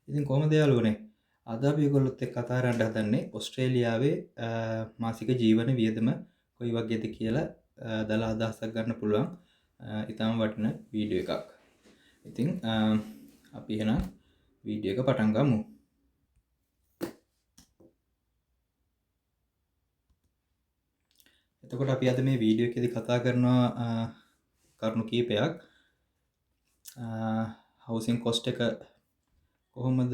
ඉතින් කොහොමද යාළුවනේ? අද අපි ඔයගොල්ලොත් එක්ක කතා කරන්න හදන්නේ ඕස්ට්‍රේලියාවේ මාසික ජීවන වියදම කොයි වගේද කියලා දලා අදහසක් ගන්න පුළුවන් ඉතාම වටින වීඩියෝ එකක්. ඉතින් අපි එහෙනම් වීඩියෝ එක පටන් ගමු. එතකොට අපි අද මේ වීඩියෝ එකේදී කතා කරනවා කරුණු කීපයක්. හවුසින් කොස්ට් එක කොහොමද,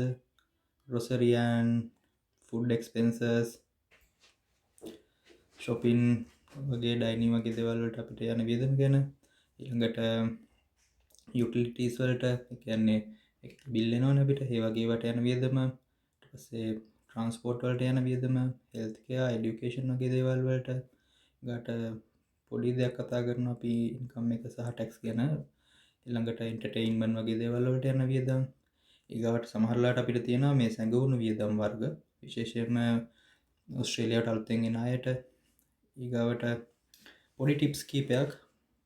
grocery and food expenses, shopping වගේ ඩයිනින් වගේ දේවල් වලට අපිට යන වියදම ගැන, ඊළඟට යුටිලිටීස් වලට, ඒ කියන්නේ බිල් එනවනේ අපිට, ඒ වගේ වට යන වියදම, ඊට පස්සේ ට්‍රාන්ස්පෝර්ට් වලට යන වියදම, හෙල්ත් කෙයාර්, এডুকেෂන් වගේ දේවල් වලට, ඊගාට පොඩි දෙයක් කතා කරනවා අපි ඉන්කම් එක සහ ටැක්ස් ගැන, ඊළඟට එන්ටර්ටේන්මන්ට් වගේ දේවල් වලට යන වියදම්, ඊගාවට සමහරලාට අපිට තියෙනවා මේ සැඟවුණු වියදම් වර්ග, විශේෂයෙන්ම ඔස්ට්‍රේලියාවට අලුතෙන් එන අයට. ඊගාවට පොඩි ටිප්ස් කීපයක්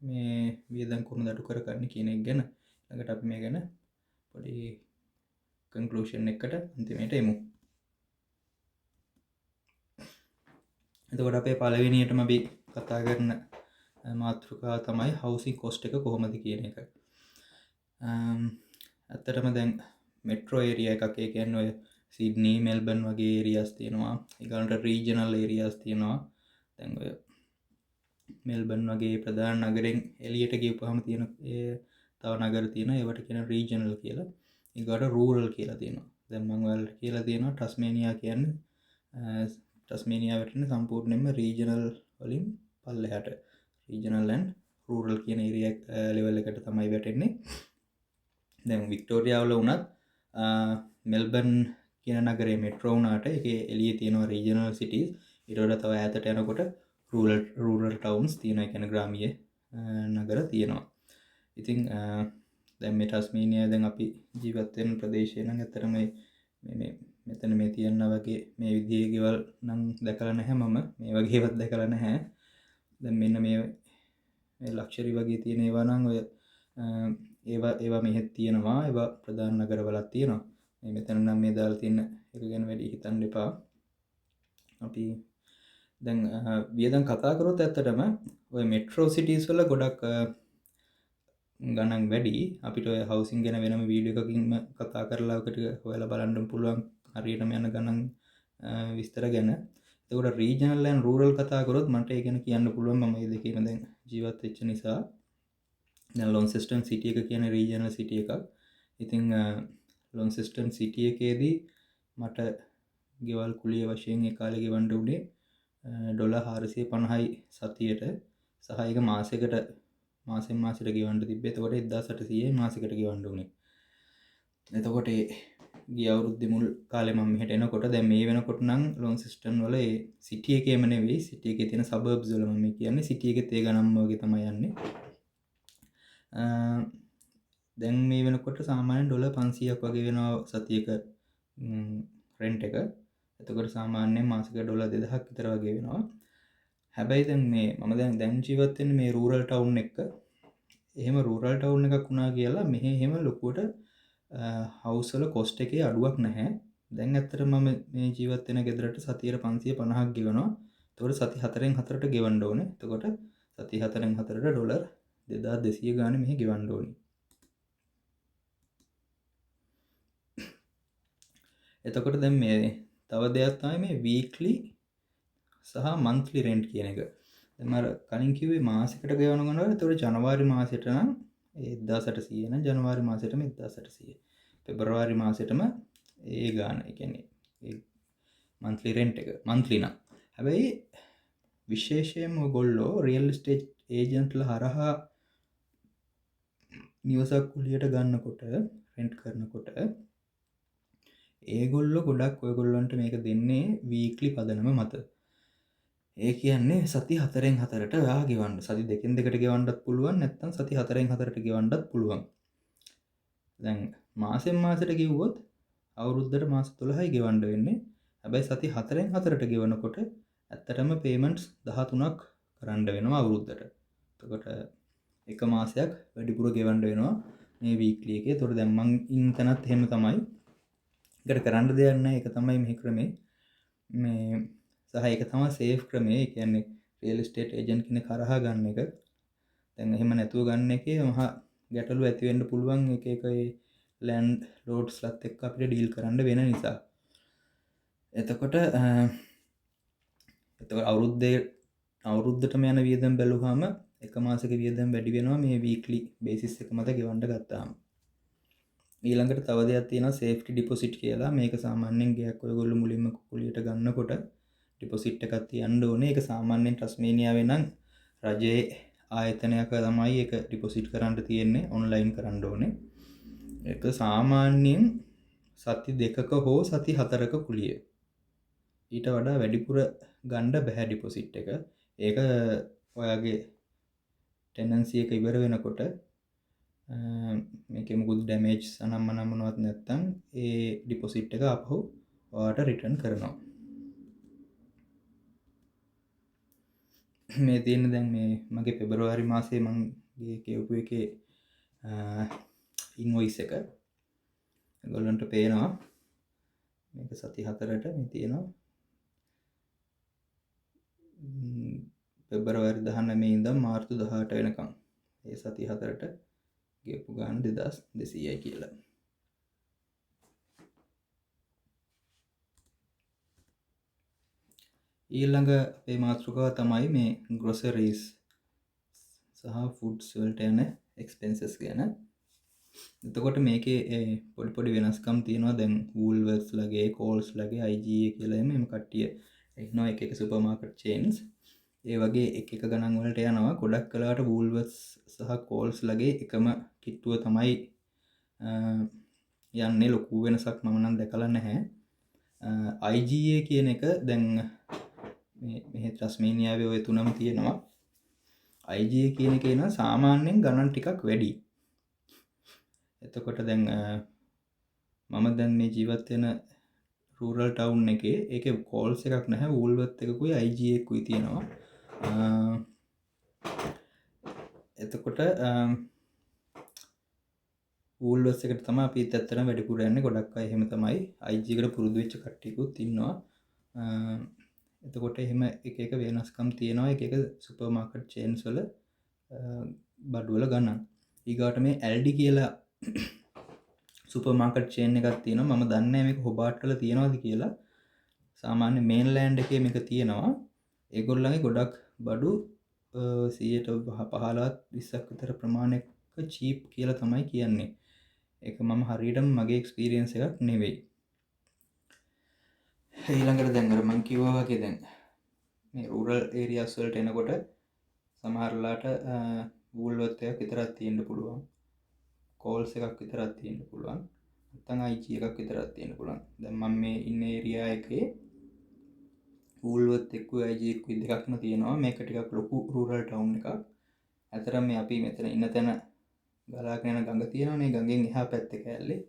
මේ වියදම් කොහොමද අඩු කරගන්නේ කියන එක ගැන. ඊළඟට අපි මේ ගැන පොඩි කන්ක්ලූෂන් එකකට අන්තිමට එමු. එතකොට අපේ පළවෙනියටම අපි කතා කරන මාතෘකාව තමයි හවුසින් කොස්ට් එක කොහොමද කියන එක. ඇත්තටම දැන් මෙට්‍රෝ ඒරියා එකක්, ඒ කියන්නේ ඔය සිඩ්නි, මෙල්බර්න් වගේ ඒරියාස් තියෙනවා. ඊගොල්ලන්ට රීජනල් ඒරියාස් තියෙනවා. දැන් ඔය මෙල්බර්න් වගේ ප්‍රධාන නගරෙන් එළියට ගිහුවහම තියෙන තව නගර තියෙනවා. ඒවට කියන රීජනල් කියලා. ඊගොල්ලන්ට රූරල් කියලා තියෙනවා. දැන් මම ඔයාලට කියලා තියෙනවා ටස්මේනියා කියන්නේ ටස්මේනියා වැටෙන සම්පූර්ණයෙන්ම රීජනල් වලින් පල්ලෙහාට. රීජනල් ඇන්ඩ් රූරල් කියන ඒරියා ලෙවල් එකට තමයි වැටෙන්නේ. දැන් වික්ටෝරියා වල වුණත් මෙල්බර්න් කියන නගරේ මෙට්‍රෝ වුණාට ඒකේ එළියේ තියෙනවා රීජනල් සිටිස්. ඊට වඩා තව ඈතට යනකොට රූරල් ටවුන්ස් තියෙනවා. ඒ කියන්නේ ග්‍රාමීය නගර තියෙනවා. ඉතින් දැන් මේ ටස්මේනියා දැන් අපි ජීවත් වෙන ප්‍රදේශය නම් ඇත්තටම මේ මෙතන මේ තියෙන වගේ මේ විදිහේ ගෙවල් නම් දැකලා නැහැ මම. මේ වගේවත් දැකලා නැහැ. දැන් මෙන්න මේ ලක්ෂරි වගේ තියෙන ඒවා නම් ඔය ඒවා මෙහෙත් තියෙනවා. ඒවා ප්‍රධාන නගරවලත් තියෙනවා. මේ මෙතන නම් මේ දාලා තියෙන එක ගැන වැඩි හිතන්න එපා. අපි දැන් වියදම් කතා කරොත් ඇත්තටම ඔය මෙට්‍රෝ සිටිස් වල ගොඩක් ගණන් වැඩි. අපිට ඔය හවුසින් ගැන වෙනම වීඩියෝ එකකින්ම කතා කරලා ඔකට හොයලා බලන්න පුළුවන් හරියටම යන ගණන් විස්තර ගැන. ඒකට රීජනල් ඇන්ඩ් රූරල් කතා කරොත් මට ඒ ගැන කියන්න පුළුවන්. මම මේ දෙකේම දැන් ජීවත් වෙච්ච නිසා. දැන් ලොන්සෙස්ටන් සිටි එක කියන්නේ රීජනල් සිටි එකක්. ඉතින් ලොන්සෙස්ටන් සිටි එකේදී මට ගෙවල් කුලිය වශයෙන් ඒ කාලේ ගෙවන්න උනේ $450යි සතියට, සහ ඒක මාසෙන් මාසෙට ගෙවන්න තිබ්බේ. එතකොට 1800යි මාසෙකට ගෙවන්න උනේ. එතකොට ගිය අවුරුද්දේ මුල් කාලේ මම මෙහෙට එනකොට, දැන් මේ වෙනකොට නම් ලොන්සෙස්ටන් වල ඒ සිටි එකේම නෙවෙයි, සිටි එකේ තියෙන සබර්බ්ස් වල මම කියන්නේ, සිටි එකේ ඒ ගණන්ම වගේ තමයි යන්නේ. දැන් මේ වෙනකොට සාමාන්‍යයෙන් $500ක් වගේ වෙනවා සතියක රෙන්ට් එක. එතකොට සාමාන්‍යයෙන් මාසික $2000ක් විතර වගේ වෙනවා. හැබැයි දැන් මේ මම දැන් ජීවත් වෙන්නේ මේ රූරල් ටවුන් එක. එහෙම රූරල් ටවුන් එකක් වුණා කියලා මෙහෙ එහෙම ලොකුවට හවුස් වල කොස්ට් එකේ අඩුවක් නැහැ. දැන් ඇත්තට මම මේ ජීවත් වෙන ගෙදරට සතියට 550ක් ගෙවනවා. එතකොට සති 4න් 4ට ගෙවන්න ඕනේ. එතකොට සති 4න් 4ට $2200 ගානේ මෙහෙ ගෙවන්න ඕනේ. එතකොට දැන් මේ තව දෙයක් තමයි මේ වීක්ලි සහ මන්ත්ලි රෙන්ට් කියන එක. දැන් මම කලින් කිව්වේ මාසෙකට ගෙවන ගමන්. එතකොට ජනවාරි මාසෙට නම් 1800 නම් ජනවාරි මාසෙටම 1800. පෙබරවාරි මාසෙටම ඒ ගාන. ඒ කියන්නේ ඒ මන්ත්ලි රෙන්ට් එක මන්ත්ලි නම්. හැබැයි විශේෂයෙන්ම ඔයගොල්ලෝ රියල් එස්ටේට් ඒජන්ට්ලා හරහා නිවසක් කුලියට ගන්නකොට, රෙන්ට් කරනකොට, ඒගොල්ලෝ ගොඩක් ඔයගොල්ලන්ට මේක දෙන්නේ වීක්ලි පදනම මත. ඒ කියන්නේ සති 4න් 4ට ඔයා ගෙවන්න. සති 2න් 2ට ගෙවන්නත් පුළුවන්, නැත්නම් සති 4න් 4ට ගෙවන්නත් පුළුවන්. දැන් මාසෙන් මාසෙට ගෙවුවොත් අවුරුද්දට මාස 12යි ගෙවන්න වෙන්නේ. හැබැයි සති 4න් 4ට ගෙවනකොට ඇත්තටම පේමන්ට්ස් 13ක් කරන්න වෙනවා අවුරුද්දට. එතකොට එක මාසයක් වැඩිපුර ගෙවන්න වෙනවා මේ වීක්ලි එකේ. එතකොට දැන් මං ඉන්න තැනත් එහෙම තමයි. එකට කරන්න දෙයක් නැහැ. ඒක තමයි මේ ක්‍රමේ. මේ සහ ඒක තමයි සේෆ් ක්‍රමේ. ඒ කියන්නේ රියල් එස්ටේට් ඒජන්ට් කෙනෙක් කරහා ගන්න එක. දැන් එහෙම නැතුව ගන්න එකේ මහා ගැටලු ඇති වෙන්න පුළුවන්. එක එක ඒ ලෑන්ඩ් ලෝඩ්ස්ලත් එක්ක අපිට ඩීල් කරන්න වෙන නිසා. එතකොට අවුරුද්දටම යන වියදම් බැලුවාම එක මාසක වියදම් වැඩි වෙනවා මේ වීක්ලි බේසිස් එක මත ගෙවන්න ගත්තාම. ඊළඟට තව දෙයක් තියෙනවා සේෆ්ටි ඩිපොසිට් කියලා. මේක සාමාන්‍යයෙන් ගයක් ඔයගොල්ලෝ මුලින්ම කුලියට ගන්නකොට ඩිපොසිට් එකක් තියන්න ඕනේ. ඒක සාමාන්‍යයෙන් ටස්මේනියාවේ නම් රජයේ ආයතනයක තමයි ඒක ඩිපොසිට් කරන්න තියෙන්නේ. ඔන්ලයින් කරන්න ඕනේ. ඒක සාමාන්‍යයෙන් සති 2ක හෝ සති 4ක කුලිය. ඊට වඩා වැඩිපුර ගන්න බෑ ඩිපොසිට් එක. ඒක ඔයාගේ ටෙනන්සි එක ඉවර වෙනකොට මේකේ මුකුත් ඩැමේජ් අනම්මනම් මොනවත් නැත්නම් ඒ ඩිපොසිට් එක ආපහු ඔයාට රිටර්න් කරනවා. මේ තියෙන දැන් මේ මගේ පෙබරවාරි මාසයේ මම කියවපු එකේ ඉන්වොයිස් එක ඒගොල්ලන්ට පේනවා. මේක සති 4ට මේ තියෙනවා. පෙබරවාරි 19 ඉඳන් මාර්තු 18 වෙනකම් ඒ සති 4ට ගෙවපු ගාන 2200යි කියලා. ඊළඟ අපේ මාතෘකාව තමයි මේ ග්‍රොසරීස් සහ ෆුඩ්ස් වලට යන එක්ස්පෙන්සස් ගැන. එතකොට මේකේ පොඩි පොඩි වෙනස්කම් තියෙනවා. දැන් වූල්වර්ත්ස් ලගේ, කෝල්ස් ලගේ, IGA කියලා එම කට්ටිය ඉන්නවා එක එක සුපර් මාකට් චේන්ස්. ඒ වගේ එක එක ගණන් වලට යනවා. ගොඩක් කලාවට වූල්වර්ත්ස් සහ කෝල්ස් ලගේ එකම කිට්ටුව තමයි යන්නේ. ලොකු වෙනසක් මම නම් දැකලා නැහැ. IGA කියන එක දැන් මේ ටස්මේනියාවේ ඔය තුනම තියෙනවා. IGA කියන එක එන සාමාන්‍යයෙන් ගණන් ටිකක් වැඩි. එතකොට දැන් මම දැන් මේ ජීවත් වෙන රූරල් ටවුන් එකේ ඒකේ කෝල්ස් එකක් නැහැ. වූල්වර්ත් එකකුයි IGA එකකුයි තියෙනවා. එතකොට වූල්වර්ස් එකට තමයි අපි ඇත්තටම වැඩිපුර යන්නේ. ගොඩක් අය එහෙම තමයි. IGA එකට පුරුදු වෙච්ච කට්ටියකුත් ඉන්නවා. එතකොට එහෙම එක එක වෙනස්කම් තියෙනවා එක එක සුපර් මාකට් චේන්ස් වල බඩු වල ගණන්. ඊගාට මේ Aldi කියලා සුපර් මාකට් චේන් එකක් තියෙනවා. මම දන්නේ නැහැ මේක හොබාට් වල තියෙනවද කියලා. සාමාන්‍ය මේන්ලෑන්ඩ් එකේ මේක තියෙනවා. ඒගොල්ලන්ගේ ගොඩක් බඩු 15%ක් 20ක් විතර ප්‍රමාණයක චීප් කියලා තමයි කියන්නේ. ඒක මම හරියටම මගේ එක්ස්පීරියන්ස් එකක් නෙවෙයි. ඊළඟට දැන් අර මං කිව්වා වගේ දැන් මේ රූරල් ඒරියාස් වලට එනකොට සමහරලාට වූල්වර්ත් එකක් විතරක් තියෙන්න පුළුවන්. කෝල්ස් එකක් විතරක් තියෙන්න පුළුවන්. නැත්නම් IG එකක් විතරක් තියෙන්න පුළුවන්. දැන් මම මේ ඉන්න ඒරියා එකේ වූල්වර්ත් එක්කුයි IG එක්කුයි දෙකක්ම තියෙනවා. මේක ටිකක් ලොකු රූරල් ටවුන් එකක්. අතරම මේ අපි මෙතන ඉන්න තැන ගලාගෙන යන ගඟ තියෙනවානේ. ගඟෙන් එහා පැත්තේ කෑල්ලේ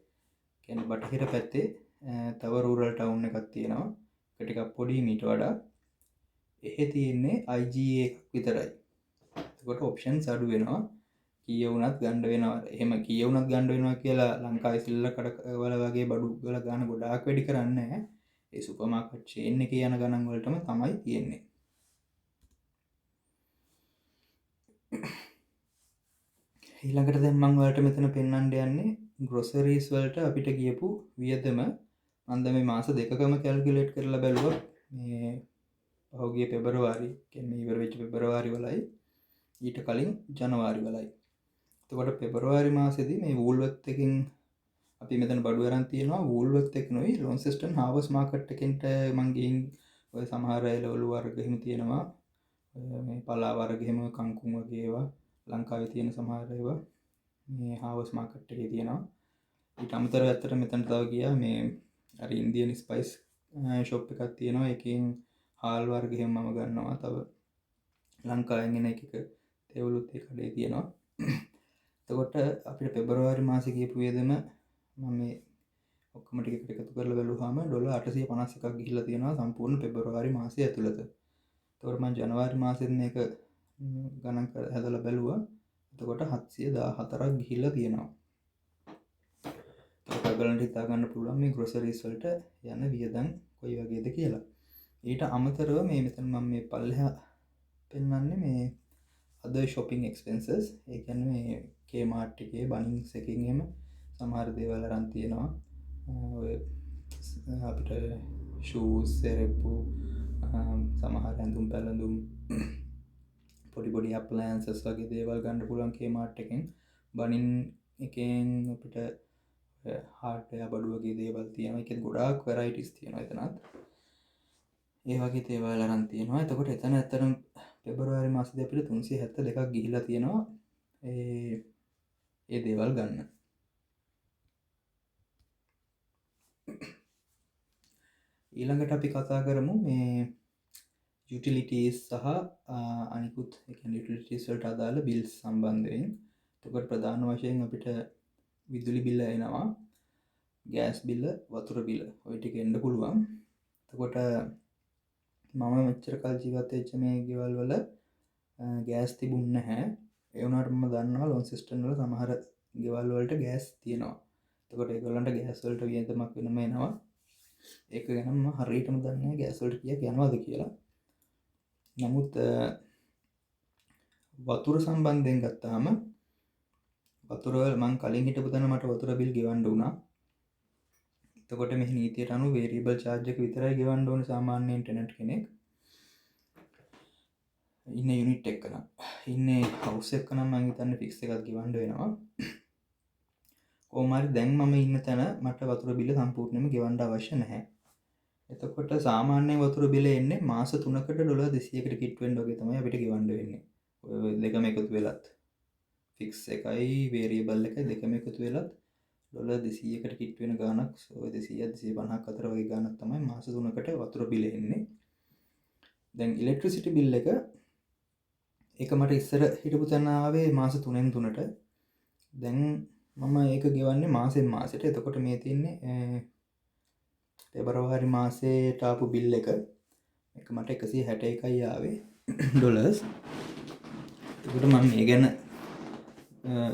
කියන්නේ බටහිර පැත්තේ තව රූරල් ටවුන් එකක් තියෙනවා. ඒක ටිකක් පොඩි මීට වඩා. එහෙ තියෙන්නේ IGA එකක් විතරයි. ඒකට ඔප්ෂන්ස් අඩු වෙනවා. කීය වුණත් ගන්න වෙනවා. එහෙම කීය වුණත් ගන්න වෙනවා කියලා ලංකාවේ සිල්ලර කඩවල වගේ බඩු වල ගන්න ගොඩාක් වැඩි කරන්නේ නැහැ. ඒ සුපර් මාකට් චේන් එකේ යන ගණන් වලටම තමයි තියෙන්නේ. ඊළඟට දැන් මම ඔයාලට මෙතන පෙන්වන්න යන්නේ ග්‍රොසරීස් වලට අපිට ගියපු වියදම. මම දැන් මේ මාස දෙකකම කැල්කියුලේට් කරලා බැලුවා. මේ පහුගිය පෙබරවාරි කියන්නේ ඉවර වෙච්ච පෙබරවාරි වලයි ඊට කලින් ජනවාරි වලයි. එතකොට පෙබරවාරි මාසෙදී මේ වූල්වර්ත් එකකින් අපි මෙතන බඩු අරන් තියෙනවා. වූල්වර්ත් එක නෙවෙයි ලොන්සෙස්ටන් හාවර්ස් මාකට් එකෙන්ට මං ගිහින් ඔය සමහර එළවලු වර්ග එහෙම තියෙනවා. මේ පලා වර්ග එහෙම කංකුම් වගේ ඒවා ලංකාවේ තියෙන සමහර ඒවා මේ හාවර්ස් මාකට් එකේ තියෙනවා. ඊට අමතරව ඇත්තට මෙතන තව ගියා මේ අර ඉන්දියන් ස්පයිස් ෂොප් එකක් තියෙනවා. එකකින් හාල් වර්ග එහෙම මම ගන්නවා. තව ලංකාවෙන් එන එක තෙවලුත් ඒ කඩේ තියෙනවා. එතකොට අපිට පෙබරවාරි මාසේ ගියපු වියදම මම මේ ඔක්කොම ටික එකතු කරලා බැලුවාම ඩොලර් 851ක් ගිහිල්ලා තියෙනවා සම්පූර්ණ පෙබරවාරි මාසය ඇතුළත. එතකොට මම ජනවාරි මාසෙත් මේක ගණන් හදලා බැලුවා. එතකොට 714ක් ගිහිල්ලා තියෙනවා. එතකොට ඔයගලන්ට හිතා ගන්න පුළුවන් මේ ග්‍රොසරිස් වලට යන වියදම් කොයි වගේද කියලා. ඊට අමතරව මේ මෙතන මම මේ පල්ලෙහා පෙන්වන්නේ මේ other shopping expenses. ඒ කියන්නේ මේ Kmart එකේ Bunnings එකකින් එහෙම සමහර දේවල් අරන් තියෙනවා. ඔය අපිට shoes, සෙරෙප්පු, සමහර ඇඳුම් පැළඳුම්, පොඩි පොඩි appliances වගේ දේවල් ගන්න පුළුවන් Kmart එකෙන්. Bunning එකෙන් අපිට hardware බඩු වගේ දේවල් තියෙනවා. ඒකෙත් ගොඩාක් varieties තියෙනවා එතනත්. ඒ වගේ දේවල් අරන් තියෙනවා. එතකොට එතන ඇත්තටම පෙබරවාරි මාසෙදී අපිට 372ක් ගිහිලා තියෙනවා ඒ දේවල් ගන්න. ඊළඟට අපි කතා කරමු මේ utilities සහ අනිකුත් ඒ කියන්නේ utilities වලට අදාළ bills සම්බන්ධයෙන්. එතකොට ප්‍රධාන වශයෙන් අපිට විදුලි බිල එනවා, ගෑස් බිල, වතුර බිල ඔය ටික එන්න පුළුවන්. එතකොට මම මෙච්චර කල් ජීවත් වෙච්ච මේ ගෙවල් වල ගෑස් තිබුණ නැහැ. ඒ වුණාට මම දන්නවා ලොන්සෙස්ටන් වල සමහර ගෙවල් වලට ගෑස් තියෙනවා. එතකොට ඒගොල්ලන්ට ගෑස් වලට වියදමක් වෙනම එනවා. ඒක ගැන මම හරියටම දන්නේ නැහැ ගෑස් වලට කීයක් යනවද කියලා. නමුත් වතුර සම්බන්ධයෙන් ගත්තාම වතුර මං කලින් හිටපු තැන මට වතුර බිල් ගෙවන්න වුණා. එතකොට මේ නීතියට අනුව වේරියබල් charge එක විතරයි ගෙවන්න ඕනේ සාමාන්‍යයෙන් ටෙනන්ට් කෙනෙක්. ඉන්නේ යුනිට් එක නම්. ඉන්නේ හවුස් එක නම් මං හිතන්නේ ෆික්ස් එකක් ගෙවන්න වෙනවා. කොහොම හරි දැන් මම ඉන්න තැන මට වතුර බිල සම්පූර්ණයෙන්ම ගෙවන්න අවශ්‍ය නැහැ. එතකොට සාමාන්‍ය වතුර බිල එන්නේ මාස 3කට ඩොලර් 200කට කිට් වෙන්න වගේ තමයි අපිට ගෙවන්න වෙන්නේ. ඔය දෙකම එකතු වෙලත් ෆික්ස් එකයි වේරියබල් එකයි දෙකම එකතු වෙලත් ඩොලර් 200කට කිට් වෙන ගාණක් ඔය 200 250ක් අතර වගේ ගාණක් තමයි මාස 3කට වතුර බිල එන්නේ. දැන් ඉලෙක්ට්‍රිසිටි බිල් එක ඒක මට ඉස්සර හිටපු තැන ආවේ මාස 3න් 3ට. දැන් මම ඒක ගෙවන්නේ මාසෙන් මාසෙට. එතකොට මේ තියෙන්නේ පෙබරවාරි මාසේට ආපු බිල් එක මට 161යි ආවේ ඩොලර්ස්. එතකොට මම මේ ගැන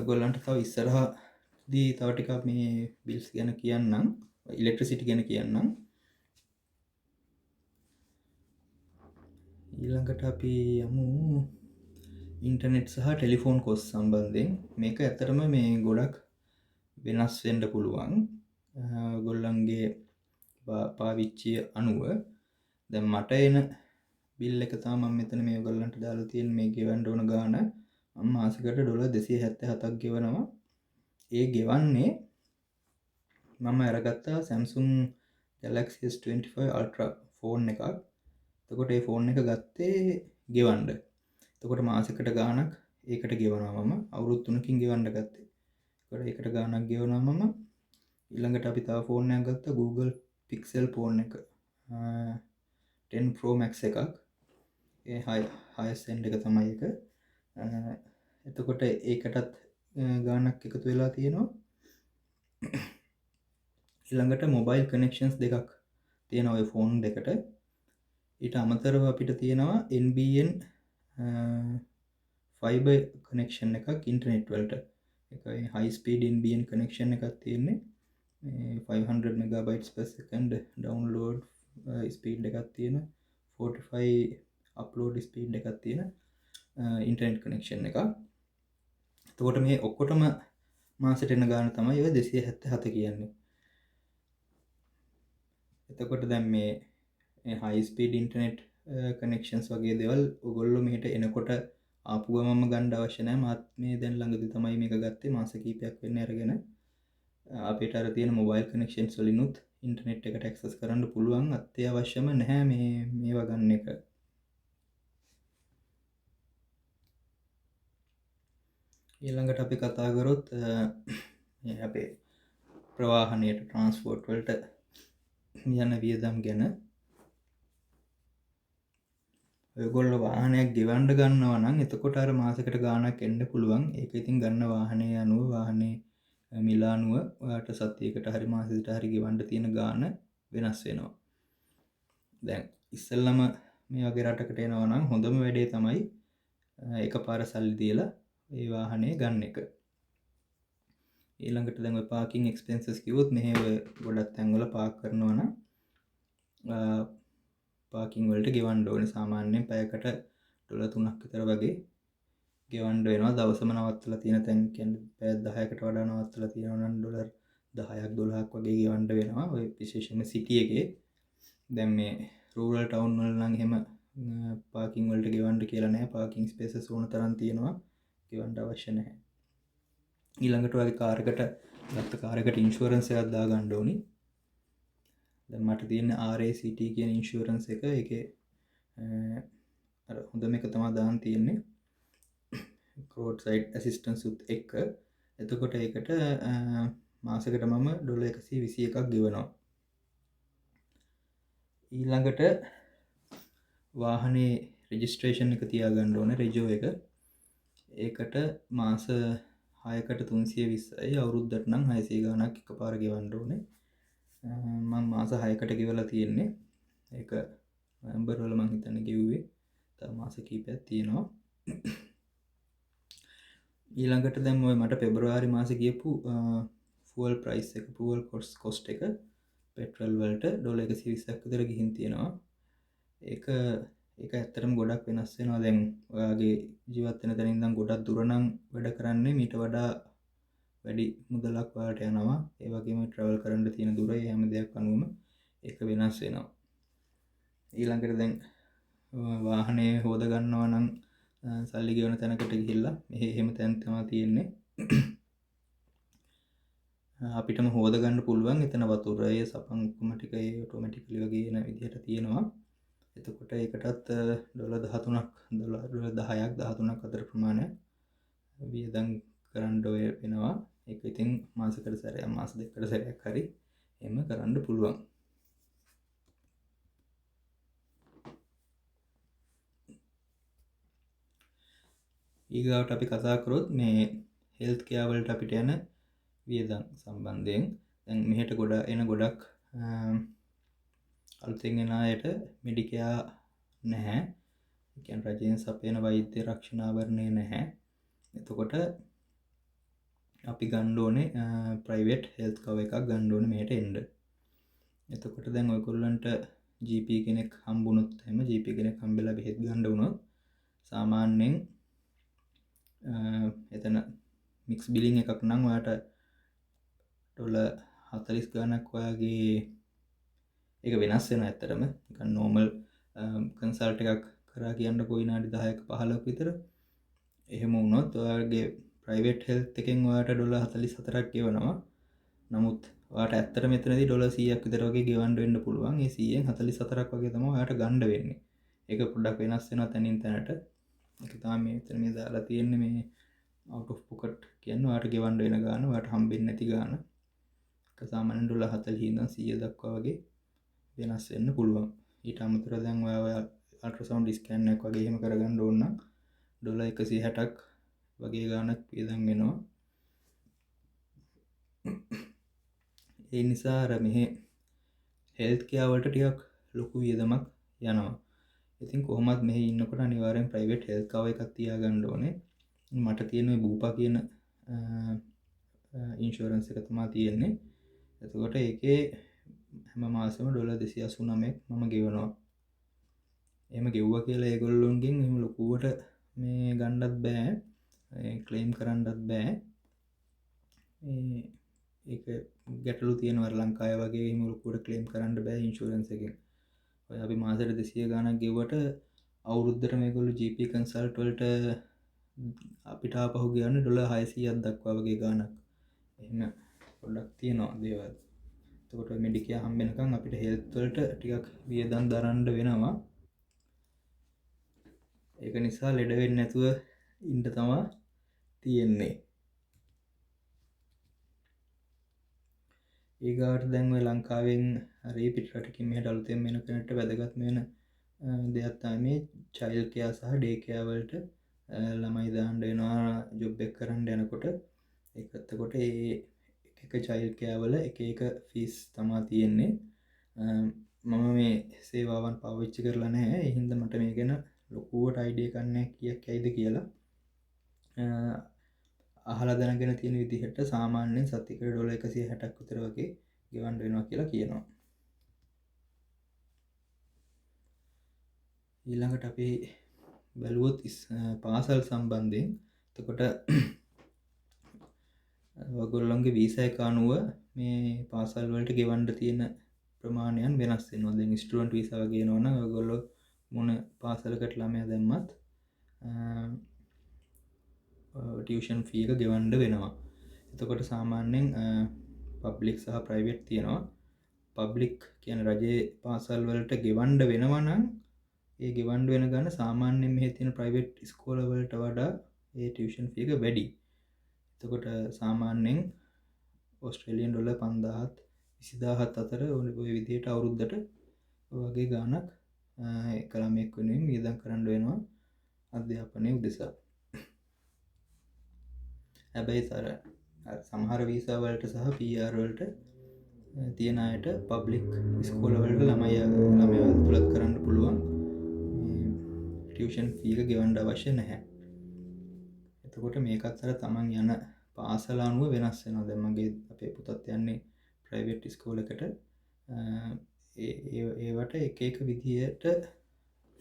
ගොල්ලන්ට තව ඉස්සරහදී තව ටිකක් මේ බිල්ස් ගැන කියන්නම්, ඉලෙක්ට්‍රිසිටි ගැන කියන්නම්. ඊළඟට අපි යමු ඉන්ටර්නෙට් සහ ටෙලිෆෝන් කොස්ට් සම්බන්ධයෙන්. මේක ඇත්තටම මේ ගොඩක් වෙනස් වෙන්න පුළුවන් ගොල්ලන්ගේ පාවිච්චිය අනුව. දැන් මට එන බිල් එක තමයි මම මෙතන මේ ඔයගොල්ලන්ට දාලා තියෙන මේ ගෙවන්න ඕන ගාණ. මම මාසෙකට ඩොලර් 277ක් ගෙවනවා. ඒ ගෙවන්නේ මම අරගත්ත Samsung Galaxy S25 Ultra phone එකක්. එතකොට මේ ෆෝන් එක ගත්තේ ගෙවන්න. එතකොට මාසෙකට ගාණක් ඒකට ගෙවනවා මම. අවුරුදු 3කින් ගෙවන්න ගත්තේ. එතකොට ඒකට ගාණක් ගෙවනවා මම. ඊළඟට අපි තව ෆෝන් එකක් ගත්තා Google Pixel ෆෝන් එක. 10 Pro Max එකක්. ඒ highest end එක තමයි ඒක. එතකොට ඒකටත් ගාණක් එකතු වෙලා තියෙනවා. ඊළඟට මොබයිල් කනෙක්ෂන්ස් දෙකක් තියෙනවා ඔය ෆෝන් දෙකට. ඊට අමතරව අපිට තියෙනවා NBN ෆයිබර් කනෙක්ෂන් එකක් ඉන්ටර්නෙට් වලට. ඒකයි high speed NBN කනෙක්ෂන් එකක් තියෙන්නේ. 500 megabytes per second download speed එකක් තියෙන, 45 upload speed එකක් තියෙන ඉන්ටර්නෙට් කනෙක්ෂන් එකක්. එතකොට මේ ඔක්කොටම මාසෙට එන ගාණ තමයි ඔය 277 කියන්නේ. එතකොට දැන් මේ high speed internet connections වගේ දේවල් ඔයගොල්ලෝ මෙහෙට එනකොට ආපු ගමන්ම ගන්න අවශ්‍ය නැහැ. මාත් මේ දැන් ළඟදී තමයි මේක ගත්තේ. මාස කිහිපයක් වෙන්න අරගෙන අපිට අර තියෙන මොබයිල් කනෙක්ෂන්ස් වලිනුත් ඉන්ටර්නෙට් එකට ඇක්සස් කරන්න පුළුවන්. අත්‍යවශ්‍යම නැහැ මේවා ගන්න එක. ඊළඟට අපි කතා කරොත් අපේ ප්‍රවාහනයට ට්‍රාන්ස්පෝර්ට් වලට යන වියදම් ගැන. ඔයගොල්ලෝ වාහනයක් ගෙවන්න ගන්නවා නම් එතකොට අර මාසෙකට ගාණක් එන්න පුළුවන්. ඒක ඉතින් ගන්න වාහනේ අනුව වාහනේ මිල අනුව ඔයාට සතියකට හරි මාසෙකට හරි ගෙවන්න තියෙන ගාණ වෙනස් වෙනවා. දැන් ඉස්සෙල්ලම මේ වගේ රටකට එනවා නම් හොඳම වැඩේ තමයි එකපාර සල්ලි දීලා ඒ වාහනේ ගන්න එක. ඊළඟට දැන් ඔය පාකින් එක්ස්පෙන්සස් කිව්වොත් මෙහෙ ඔය ගොඩක් තැන්වල පාක් කරනවා නම් පාකින් වලට ගෙවන්න ඕනේ. සාමාන්‍යයෙන් පැයකට ඩොලර් 3ක් විතර වගේ ගෙවන්න වෙනවා. දවසම නවත්තලා තියෙන තැන් කියන්නේ පැය 10කට වඩා නවත්තලා තියෙනවා නම් ඩොලර් 10ක් 12ක් වගේ ගෙවන්න වෙනවා. ඔය විශේෂයෙන්ම සිටි එකේ. දැන් මේ රූරල් ටවුන් වල නම් එහෙම පාකින් වලට ගෙවන්න කියලා නැහැ. පාකින් ස්පේසස් ඕන තරම් තියෙනවා. ගෙවන්න අවශ්‍ය නැහැ. ඊළඟට ඔයාගේ කාර් එකට ගත්ත කාර් එකට ඉන්ෂුරන්ස් එකක් දාගන්න ඕනි. දැන් මට තියෙන RACT කියන ඉන්ෂුරන්ස් එක. ඒකේ අර හොඳම එක තමයි දාන්න තියෙන්නේ. රෝඩ් සයිඩ් ඇසිස්ටන්ස් උත් එක්ක. එතකොට ඒකට මාසෙකට මම ඩොලර් 121ක් ගෙවනවා. ඊළඟට වාහනේ රෙජිස්ට්‍රේෂන් එක තියාගන්න ඕනේ, රෙජෝ එක. ඒකට මාස 6කට 320යි, අවුරුද්දට නම් 600 ගාණක් එකපාර ගෙවන්න ඕනේ. මම මාස 6කට ගෙවලා තියෙන්නේ. ඒක නොවැම්බර් වල මං හිතන්නේ ගෙව්වේ. තව මාස කිහිපයක් තියෙනවා. ඊළඟට දැන් ඔය මට පෙබරවාරි මාසේ ගියපු ෆුවල් ප්‍රයිස් එක, ෆුවල් කොස්ට් එක පෙට්‍රල් වලට ඩොලර් 120ක් විතර ගිහින් තියෙනවා. ඒක ඇත්තටම ගොඩක් වෙනස් වෙනවා. දැන් ඔයාගේ ජීවත් වෙන තැන ඉඳන් ගොඩක් දුර නම් වැඩ කරන්නේ මීට වඩා වැඩි මුදලක් ඔයාලට යනවා. ඒ වගේම ට්‍රැවල් කරන්න තියෙන දුර, ඒ හැම දෙයක් අනුවම ඒක වෙනස් වෙනවා. ඊළඟට දැන් වාහනේ හොද ගන්නවා නම් සල්ලි ගෙවන තැනකට ගිහිල්ලා මෙහෙ එහෙම තැන් තමයි තියෙන්නේ. අපිටම හොද ගන්න පුළුවන්. එතන වතුරය, සපන් ඔක්කොම ටික ඒ ඔටෝමැටිකලි වගේ එන විදිහට තියෙනවා. එතකොට ඒකටත් ඩොලර් 13ක් ඩොලර් 10ක් 13ක් අතර ප්‍රමාණයක් වියදම් කරන්න ඔය වෙනවා. ඒක ඉතින් මාසෙකට සැරයක්, මාස දෙකකට සැරයක් හරි එහෙම කරන්න පුළුවන්. ඊගාවට අපි කතා කරොත් මේ හෙල්ත් කෙයාර් වලට අපිට යන වියදම් සම්බන්ධයෙන්. දැන් මෙහෙට ගොඩක් අලුතෙන් එන අයට මෙඩිකෙයා නැහැ. ඒ කියන්නේ රජයෙන් සපයන වෛද්‍ය රක්ෂණාභරණය නැහැ. එතකොට අපි ගන්න ඕනේ ප්‍රයිවට් හෙල්ත් කවර් එකක් ගන්න ඕනේ මෙහෙට එන්න. එතකොට දැන් ඔයගොල්ලන්ට GP කෙනෙක් හම්බුනොත් එහෙම GP කෙනෙක් හම්බෙලා බෙහෙත් ගන්න වුණොත් සාමාන්‍යයෙන් එතන මික්ස් බිලින් එකක් නම් ඔයාට ඩොලර් 40 ගාණක් ඔයාගේ ඒක වෙනස් වෙනවා ඇත්තටම. නිකන් නෝමල් කන්සල්ට් එකක් කරා කියන්නකෝ විනාඩි 10ක 15ක විතර. එහෙම වුණොත් ඔයාගේ ප්‍රයිවට් හෙල්ත් එකෙන් ඔයාට ඩොලර් 44ක් ගෙවනවා. නමුත් ඔයාට ඇත්තට මෙතනදී ඩොලර් 100ක් විතර වගේ ගෙවන්න වෙන්න පුළුවන්. ඒ 100ෙන් 44ක් වගේ තමයි ඔයාට ගන්න වෙන්නේ. ඒක පොඩ්ඩක් වෙනස් වෙනවා තැනින් තැනට. ඒක තමයි මෙතන මේ දාලා තියෙන්නේ මේ out of pocket කියන්නේ ඔයාට ගෙවන්න වෙන ගාන, ඔයාට හම්බෙන්නේ නැති ගාන. ඒක සාමාන්‍යයෙන් ඩොලර් 40 ඉඳන් 100 දක්වා වගේ වෙනස් වෙන්න පුළුවන්. ඊට අමතරව දැන් ඔයා අල්ට්‍රාසවුන්ඩ් ස්කෑන් එකක් වගේ එහෙම කරගන්න ඕන නම් ඩොලර් 160ක් වගේ ගාණක් වියදම් වෙනවා. ඒ නිසා අර මෙහි හෙල්ත් කෙයාර් වලට ටිකක් ලොකු වියදමක් යනවා. ඉතින් කොහොමත් මෙහි ඉන්නකොට අනිවාර්යෙන් ප්‍රයිවට් හෙල්ත් කවර් එකක් තියාගන්න ඕනේ. මට තියෙන මේ බූපා කියන ඉන්ෂුරන්ස් එක තමයි තියෙන්නේ. එතකොට ඒකේ හැම මාසෙම ඩොලර් 289ක් මම ගෙවනවා. එහෙම ගෙව්වා කියලා ඒගොල්ලොන්ගෙන් එහෙම ලොකුවට මේ ගන්නත් බෑ. ක්ලේම් කරන්නත් බෑ. ඒක ගැටලු තියෙනවා ලංකාවේ වගේ එහෙම ලොකුවට ක්ලේම් කරන්න බෑ ඉන්ෂුරන්ස් එකෙන්. ඔය අපි මාසෙට 200 ගාණක් ගෙවුවට අවුරුද්දට මේගොල්ලෝ GP කන්සල්ට් වලට අපිට ආපහු ගියන්නේ ඩොලර් 600ක් දක්වා වගේ ගාණක්. එහෙම පොඩ්ඩක් තියෙනවා දේවල්. එතකොට මෙඩිකෙයා හම්බෙනකන් අපිට හෙල්ත් වලට ටිකක් වියදම් දරන්න වෙනවා. ඒක නිසා ලෙඩ වෙන්නේ නැතුව ඉන්න තමයි තියෙන්නේ. ඊගාට දැන් ඔය ලංකාවෙන් හරි පිට රටකින් මෙහෙට අලුතෙන් එන කෙනෙක්ට වැදගත් වෙන දෙයක් තමයි මේ චයිල්ඩ් කෙයාර් සහ ඩේ කෙයාර් වලට ළමයි දාන්න වෙනවා ජොබ් එක කරන්න යනකොට. ඒක එතකොට ඒ එක චයිල්ඩ් කෙයාර් වල එක ෆීස් තමයි තියෙන්නේ. මම මේ සේවාවන් පාවිච්චි කරලා නැහැ. ඒ හින්දා මට මේ ගැන ලොකුවට අයිඩියා එකක් නැහැ කීයක් ඇයිද කියලා. අහලා දැනගෙන තියෙන විදිහට සාමාන්‍යයෙන් සතියකට $160ක් විතර වගේ ගෙවන්න වෙනවා කියලා කියනවා. ඊළඟට අපි බැලුවොත් පාසල් සම්බන්ධයෙන් එතකොට ඔයගොල්ලන්ගේ වීසා එක අනුව මේ පාසල් වලට ගෙවන්න තියෙන ප්‍රමාණයන් වෙනස් වෙනවා. දැන් ස්ටුඩන්ට් වීසා වගේ එනවනම් ඔයගොල්ලෝ මොන පාසලකට ළමයා දැම්මත් ටියුෂන් ෆී එක ගෙවන්න වෙනවා. එතකොට සාමාන්‍යයෙන් පබ්ලික් සහ ප්‍රයිවට් තියෙනවා. පබ්ලික් කියන්නේ රජයේ පාසල් වලට ගෙවන්න වෙනවා නම් ඒ ගෙවන්න වෙන ගන්න සාමාන්‍යයෙන් මෙහි තියෙන ප්‍රයිවට් ස්කෝල වලට වඩා ඒ ටියුෂන් ෆී එක වැඩි. එතකොට සාමාන්‍යයෙන් ඕස්ට්‍රේලියන් ඩොලර් 5000ත් 20000ත් අතර ඔය විදිහට අවුරුද්දට වගේ ගාණක් එක ළමයෙක් වෙනුවෙන් වියදම් කරන්න වෙනවා අධ්‍යාපනය උදෙසා. හැබැයි සමහර වීසා වලට සහ PR වලට තියෙන අයට පබ්ලික් ස්කෝල වලට ළමයා ඇතුළත් කරන්න පුළුවන්. ටියුෂන් ෆී එක ගෙවන්න අවශ්‍ය නැහැ. එතකොට මේකත් අර තමන් යන පාසල අනුව වෙනස් වෙනවා. දැන් මගේ අපේ පුතත් යන්නේ ප්‍රයිවට් ස්කූල් එකට. ඒවට එක එක විදියට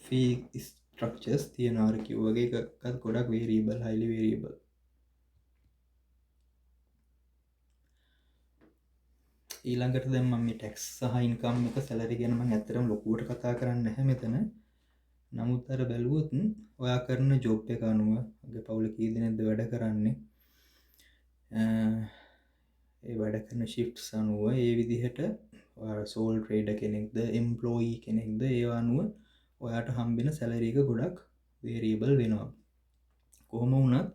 ෆී ස්ට්‍රක්චර්ස් තියෙනවා. අර කිව්වා වගේ එකක් ගොඩක් වේරියබල්, highly variable. ඊළඟට දැන් මම මේ ටැක්ස් සහ ඉන්කම් එක සැලරි ගැන මම ඇත්තටම ලොකුවට කතා කරන්නේ නැහැ මෙතන. නමුත් අර බැලුවොත් ඔයා කරන ජොබ් එක අනුව ඔගේ පවුල කී දෙනෙක්ද වැඩ කරන්නේ, ඒ වැඩ කරන ෂිෆ්ට්ස් අනුව ඒ විදිහට ඔයා සෝල් ට්‍රේඩර් කෙනෙක්ද එම්ප්ලොයී කෙනෙක්ද ඒවා අනුව ඔයාට හම්බෙන සැලරි එක ගොඩක් වේරියබල් වෙනවා. කොහොම වුණත්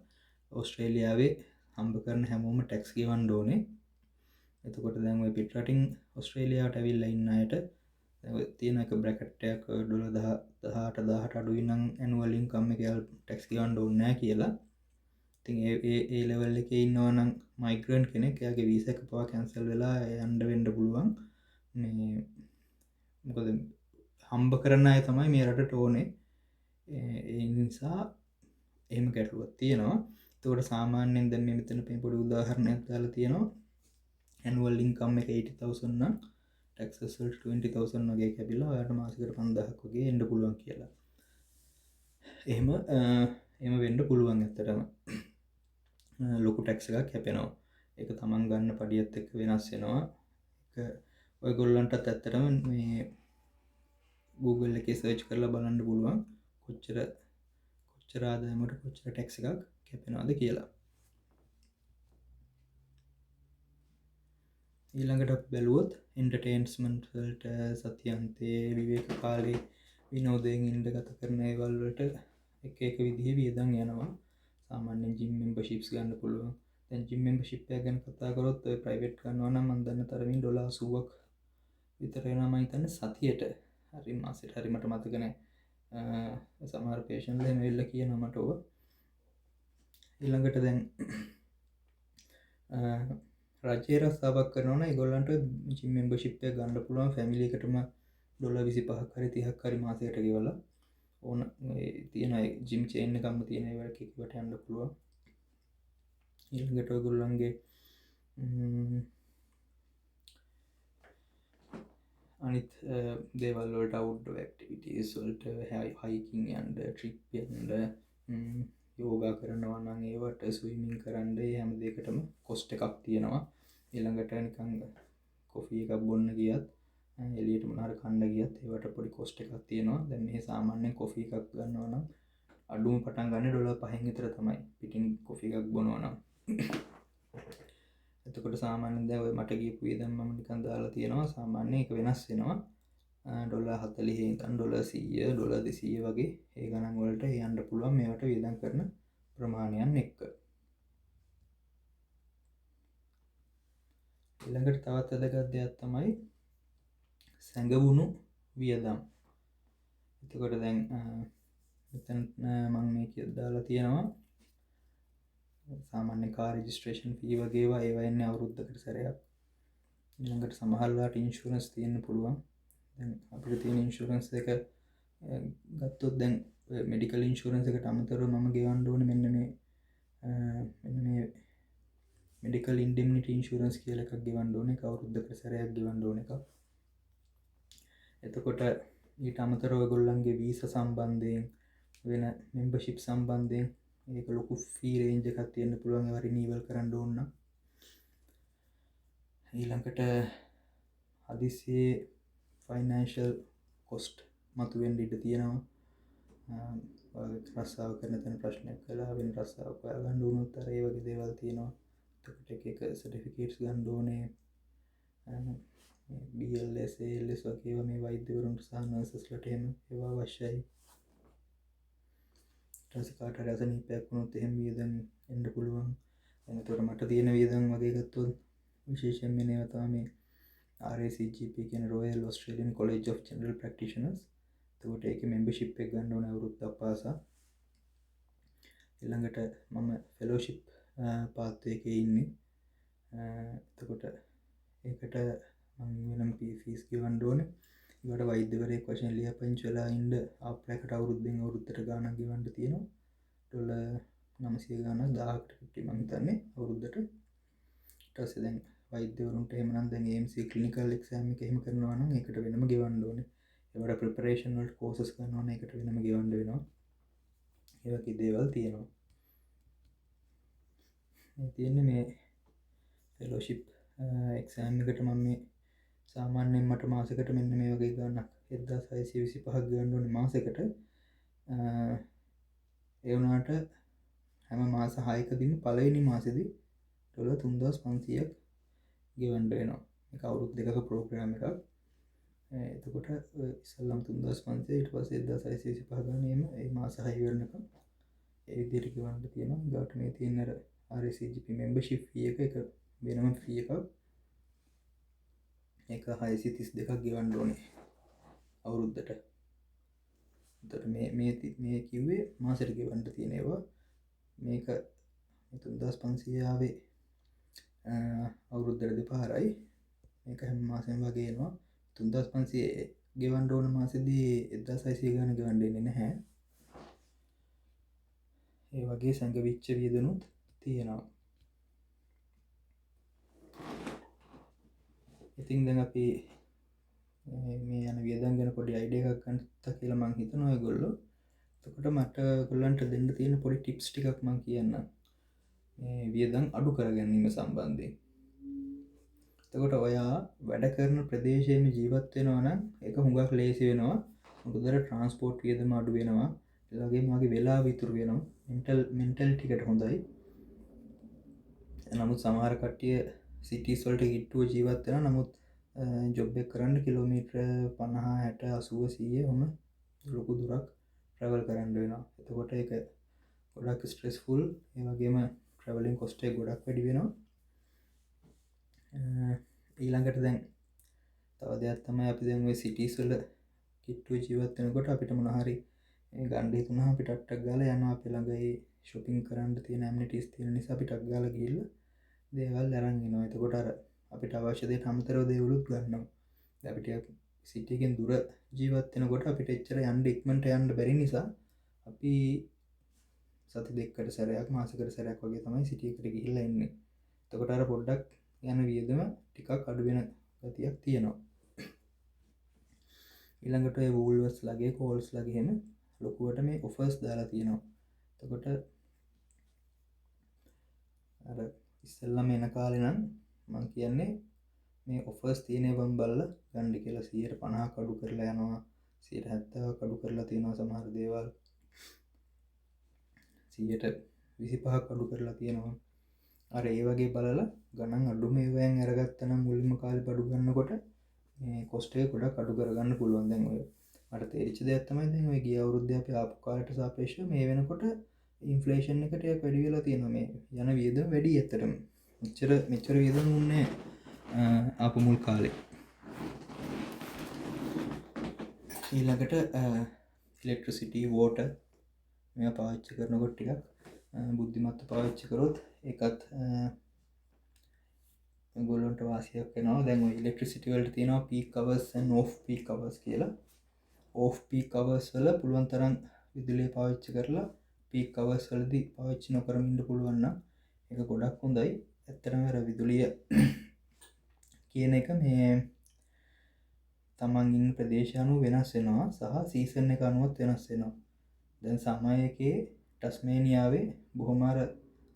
ඕස්ට්‍රේලියාවේ හම්බ කරන හැමෝම ටැක්ස් ගෙවන්න ඕනේ. එතකොට දැන් ඔය පිට රටින් ඕස්ට්‍රේලියාවට ඇවිල්ලා ඉන්න අයට තියෙන එක බ්‍රැකට් එකක් $18,000ට අඩුයි නම් ඇනුවල් ඉන්කම් එක ටැක්ස් ගෙවන්න ඕනේ නැහැ කියලා. ඉතින් ඒ ලෙවල් එකේ ඉන්නවා නම් මයිග්‍රන්ට් කෙනෙක් එයාගේ වීසා එක පවා කැන්සල් වෙලා යන්න වෙන්න පුළුවන්. මේ මොකද හම්බ කරන අය තමයි මේ රටට ඕනේ. ඒ නිසා එහෙම ගැටලුවක් තියෙනවා. ඒකට සාමාන්‍යයෙන් දැන් මේ මෙතන පොඩි උදාහරණයක් දාලා තියෙනවා. ඇනුවල් ඉන්කම් එක 80,000 නම් ටැක්සස් වලට 20,000 වගේ කැපිලා ඔයාලට මාසෙකට 5,000ක් වගේ එන්න පුළුවන් කියලා. එහෙම වෙන්න පුළුවන් ඇත්තටම. ලොකු ටැක්ස් එකක් කැපෙනවා. ඒක තමන් ගන්න පඩියත් එක්ක වෙනස් වෙනවා. ඒක ඔයගොල්ලන්ටත් ඇත්තටම මේ Google එකේ සර්ච් කරලා බලන්න පුළුවන් කොච්චර ආදායමකට කොච්චර ටැක්ස් එකක් කැපෙනවද කියලා. ඊළඟට බැලුවොත් එන්ටර්ටේන්මන්ට් වලට සතියන්තයේ විවේක කාලේ විනෝදයෙන් ඉන්න ගත කරන ඒවල් වලට එක විදිහේ වියදම් යනවා. සාමාන්‍යයෙන් ජිම් මෙම්බර්ෂිප්ස් ගන්න පුළුවන්. දැන් ජිම් මෙම්බර්ෂිප් එක ගැන කතා කරොත් ඔය ප්‍රයිවට් ගන්නවා නම් මම දන්න තරමින් $80ක් විතර වෙනවා මම හිතන්නේ සතියට. හරි මාසෙට හරි මට මතක නැහැ. සමහර පේෂන්ට්ලා එහෙම වෙල්ල කියනවා මට ඔය. ඊළඟට දැන් රජයේ රස්සාවක් කරනවා නම් ඒගොල්ලන්ට ජිම් මෙම්බර්ෂිප් එක ගන්න පුළුවන්. ෆැමිලි එකටම $25ක් හරි 30ක් හරි මාසයකට ගෙවලා ඕන තියෙන ජිම් චේන් එකක්ම තියෙන ඒවට කිව්වට යන්න පුළුවන්. ඊළඟට ඔයගොල්ලන්ගේ අනිත් දේවල් වලට අවුට්ඩෝර් ඇක්ටිවිටීස් වලට හයිකින් යන්න, ට්‍රිප් යන්න, යෝගා කරනවා නම් ඒවට, ස්විමින් කරන්න, ඒ හැම දෙයකටම කොස්ට් එකක් තියෙනවා. ඊළඟට නිකන් කොෆි එකක් බොන්න ගියත් එළියට මොනාර කන්න ගියත් ඒවට පොඩි කොස්ට් එකක් තියෙනවා. දැන් මේ සාමාන්‍යයෙන් කොෆි එකක් ගන්නවා නම් අඩුම පටන් ගන්න $5 විතර තමයි පිටින් කොෆි එකක් බොනවා නම්. එතකොට සාමාන්‍යයෙන් දැන් ඔය මට ගියපු වියදම් මම නිකන් දාලා තියෙනවා. සාමාන්‍යයෙන් ඒක වෙනස් වෙනවා. $40 ඉඳන් $100 $200 වගේ ඒ ගණන් වලට යන්න පුළුවන් මේවට වියදම් කරන ප්‍රමාණයන් එක්ක. ඊළඟට තවත් වැදගත් දෙයක් තමයි සැඟවුණු වියදම්. එතකොට දැන් මෙතන මම මේක දාලා තියෙනවා සාමාන්‍ය කාර් රෙජිස්ට්‍රේෂන් ෆී වගේ ඒවා එන්නේ අවුරුද්දකට සැරයක්. ඊළඟට සමහරලාට ඉන්ෂුරන්ස් තියෙන්න පුළුවන්. දැන් අපිට තියෙන ඉන්ෂුරන්ස් එක ගත්තොත් දැන් මෙඩිකල් ඉන්ෂුරන්ස් එකට අමතරව මම ගෙවන්න ඕනේ මෙන්න මේ මෙන්න මේ මෙඩිකල් ඉන්ඩෙම්නිටි ඉන්ෂුරන්ස් කියලා එකක් ගෙවන්න ඕනේ. ඒක අවුරුද්දකට සැරයක් ගෙවන්න ඕන එකක්. එතකොට ඊට අමතරව ඔයගොල්ලන්ගේ වීසා සම්බන්ධයෙන් වෙන මෙම්බර්ෂිප් සම්බන්ධයෙන් ඒක ලොකු ෆී රේන්ජ් එකක් තියෙන්න පුළුවන්. ඒවා රිනීවල් කරන්න ඕන නම් ඊළඟට හදිසියේ ෆයිනෑන්ෂල් කොස්ට් මතුවෙන්න ඉඩ තියෙනවා. රස්සාව කරන තැන ප්‍රශ්නයක් කළා වෙන රස්සාවක් හොයාගන්න වුණොත් අර ඒ වගේ දේවල් තියෙනවා. එතකොට එක සර්ටිෆිකේට්ස් ගන්න ඕනේ. BLS ALS වගේ ඒවා මේ වෛද්‍යවරුන්ට සහ නර්සස්ලට එහෙම ඒවා අවශ්‍යයි. ඊට පස්සේ කාට හරි අසනීපයක් වුණොත් එහෙම වියදම් එන්න පුළුවන්. දැන් ඒතකොට මට තියෙන වියදම් වගේ ගත්තොත් විශේෂයෙන් මේවා තමයි RACGP කියන Royal Australian College of General Practitioners. එතකොට ඒකේ membership එක ගන්න ඕනේ අවුරුද්දක් පාසා. ඊළඟට මම fellowship pathway එකේ ඉන්නේ. එතකොට ඒකට මම වෙනම fees ගෙවන්න ඕනේ. ඒකට වෛද්‍යවරයෙක් වශයෙන් ලියාපදිංචි වෙලා ඉන්න අප්ලයිකට අවුරුද්දෙන් අවුරුද්දට ගාණක් ගෙවන්න තියෙනවා. $900 ගාණක් 1000කට කිට්ටි මම හිතන්නේ අවුරුද්දට. ඊට පස්සේ දැන් වෛද්‍යවරුන්ට එහෙම නම් දැන් AMC clinical exam එක එහෙම කරනවා නම් ඒකට වෙනම ගෙවන්න ඕනේ. ඒවට preparation වලට courses කරනවා නම් ඒකට වෙනම ගෙවන්න වෙනවා. ඒ වගේ දේවල් තියෙනවා. මේ තියෙන්නේ මේ fellowship exam එකට මම මේ සාමාන්‍යයෙන් මට මාසෙකට මෙන්න මේ වගේ ගාණක් 1625ක් ගන්න ඕනේ මාසෙකට. ඒ වුණාට හැම මාස 6කදීම පළවෙනි මාසෙදී $3500ක් ගෙවන්න වෙනවා. මේක අවුරුදු දෙකක ප්‍රෝග්‍රෑම් එකක්. එතකොට ඉස්සල්ලාම 3500 ඊට පස්සේ 1625 ගන්න එහෙම ඒ මාස 6 වෙනකම් ඒ විදිහට ගෙවන්න තියෙනවා. ඊගාට මේ තියෙන අර RACGP membership fee එක වෙනම fee එකක්. ඒක 632ක් ගෙවන්න ඕනේ අවුරුද්දට. එතකොට මේ කිව්වේ මාසෙට ගෙවන්න තියෙන ඒවා. මේක 3500 ආවේ අවුරුද්දට දෙපාරයි. මේක හැම මාසෙම වගේ එනවා. 3500 ගෙවන්න ඕන මාසෙදී 1600 ගාන ගෙවන්න දෙන්නේ නැහැ. ඒ වගේ සංගවිච්ච වියදනුත් තියෙනවා. ඉතින් දැන් අපි මේ යන වියදම් ගැන පොඩි අයිඩියා එකක් ගන්න කියලා මම හිතනවා ඔයගොල්ලෝ. එතකොට මට ඔයගොල්ලන්ට දෙන්න තියෙන පොඩි ටිප්ස් ටිකක් මම කියන්නම්. මේ වියදම් අඩු කර ගැනීම සම්බන්ධයෙන්. එතකොට ඔයා වැඩ කරන ප්‍රදේශයේම ජීවත් වෙනවා නම් ඒක හුඟක් ලේසි වෙනවා. මොකද ට්‍රාන්ස්පෝර්ට් වියදම අඩු වෙනවා. ඒ වගේම වගේ වෙලාව ඉතුරු වෙනවා. මෙන්ටැලිටි එකට හොඳයි. නමුත් සමහර කට්ටිය සිටිස් වලට කිට්ටුව ජීවත් වෙනවා. නමුත් ජොබ් එක කරන්න කිලෝමීටර් 50 60 80 100 ඔහම ලොකු දුරක් ට්‍රැවල් කරන්න වෙනවා. එතකොට ඒක ගොඩක් ස්ට්‍රෙස්ෆුල්. ඒ වගේම ට්‍රැවලින් කොස්ට් එක ගොඩක් වැඩි වෙනවා. ඊළඟට දැන් තව දෙයක් තමයි අපි දැන් ওই සිටිස් වල කිට්ටුව ජීවත් වෙනකොට අපිට මොන හරි ගන්න හිතුණා අපි ටක් ගාලා යනවා. අපේ ළඟ ඒ shopping කරන්න තියෙන amenities තියෙන නිසා අපි ටක් ගාලා ගිහිල්ලා දේවල් අරන් එනවා. එතකොට අර අපිට අවශ්‍ය දෙයට අමතරව දේවලුත් ගන්නවා. දැන් අපිට සිටි එකෙන් දුර ජීවත් වෙනකොට අපිට එච්චර යන්න ඉක්මනට යන්න බැරි නිසා අපි සති දෙකකට සැරයක් මාසෙකට සැරයක් වගේ තමයි සිටි එකට ගිහිල්ලා එන්නේ. එතකොට අර පොඩ්ඩක් යන වියදම ටිකක් අඩු වෙන ගතියක් තියෙනවා. ඊළඟට ඒ වූල්වර්ස් ලගේ කෝල්ස් ලගේ එහෙම ලොකුවට මේ ඔෆර්ස් දාලා තියෙනවා. එතකොට අර ඉස්සෙල්ලාම එන කාලේ නම් මම කියන්නේ මේ ඔෆර්ස් තියෙනවන් බලලා ගන්න කියලා 150ක් අඩු කරලා යනවා. 170ක් අඩු කරලා තියෙනවා සමහර දේවල්. 125ක් අඩු කරලා තියෙනවා. අර ඒ වගේ බලලා ගණන් අඩුම ඒවායෙන් අරගත්තා නම් මුලින්ම කාලේ බඩු ගන්නකොට මේ කොස්ට් එක ගොඩක් අඩු කරගන්න පුළුවන්. දැන් ඔය මට තේරිච්ච දෙයක් තමයි දැන් ඔය ගිය අවුරුද්දේ අපි ආපු කාලයට සාපේක්ෂව මේ වෙනකොට ඉන්ෆ්ලේෂන් එක ටිකක් වැඩි වෙලා තියෙනවා. මේ යන වියදම වැඩි ඇත්තටම. මෙච්චර වියදම් උන්නේ ආපු මුල් කාලේ. ඊළඟට ඉලෙක්ට්‍රිසිටි වෝටර් මේවා පාවිච්චි කරනකොට ටිකක් බුද්ධිමත්ව පාවිච්චි කරොත් ඒකත් ඔයගොල්ලන්ට වාසියක් වෙනවා. දැන් ඔය ඉලෙක්ට්‍රිසිටි වලට තියෙනවා peak hours and off peak hours කියලා. off peak hours වල පුළුවන් තරම් විදුලිය පාවිච්චි කරලා පීක් අවර්ස් වලදී පාවිච්චි නොකරම ඉන්න පුළුවන් නම් ඒක ගොඩක් හොඳයි. ඇත්තටම අර විදුලිය කියන එක මේ තමන් ඉන්න ප්‍රදේශය අනුව වෙනස් වෙනවා සහ සීසන් එක අනුවත් වෙනස් වෙනවා. දැන් සමයකේ ටස්මේනියාවේ බොහොම අර